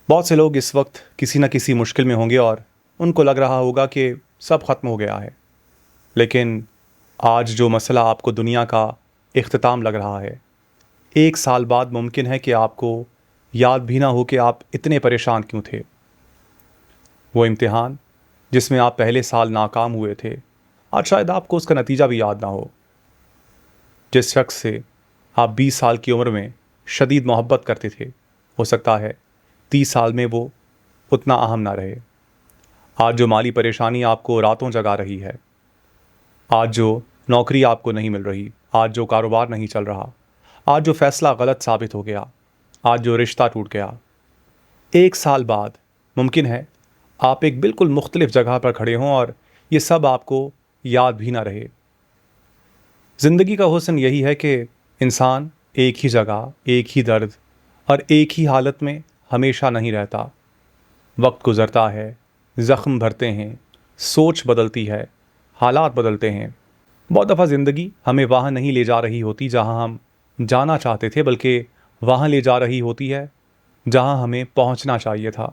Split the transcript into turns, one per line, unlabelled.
بہت سے لوگ اس وقت کسی نہ کسی مشکل میں ہوں گے اور ان کو لگ رہا ہوگا کہ سب ختم ہو گیا ہے، لیکن آج جو مسئلہ آپ کو دنیا کا اختتام لگ رہا ہے، 1 سال بعد ممکن ہے کہ آپ کو یاد بھی نہ ہو کہ آپ اتنے پریشان کیوں تھے۔ وہ امتحان جس میں آپ پہلے سال ناکام ہوئے تھے، آج شاید آپ کو اس کا نتیجہ بھی یاد نہ ہو۔ جس شخص سے آپ 20 سال کی عمر میں شدید محبت کرتے تھے، ہو سکتا ہے 30 سال میں وہ اتنا اہم نہ رہے۔ آج جو مالی پریشانی آپ کو راتوں جگا رہی ہے، آج جو نوکری آپ کو نہیں مل رہی، آج جو کاروبار نہیں چل رہا، آج جو فیصلہ غلط ثابت ہو گیا، آج جو رشتہ ٹوٹ گیا، 1 سال بعد ممکن ہے آپ ایک بالکل مختلف جگہ پر کھڑے ہوں اور یہ سب آپ کو یاد بھی نہ رہے۔ زندگی کا حسن یہی ہے کہ انسان ایک ہی جگہ، ایک ہی درد اور ایک ہی حالت میں ہمیشہ نہیں رہتا۔ وقت گزرتا ہے، زخم بھرتے ہیں، سوچ بدلتی ہے، حالات بدلتے ہیں۔ بہت دفعہ زندگی ہمیں وہاں نہیں لے جا رہی ہوتی جہاں ہم جانا چاہتے تھے، بلکہ وہاں لے جا رہی ہوتی ہے جہاں ہمیں پہنچنا چاہیے تھا۔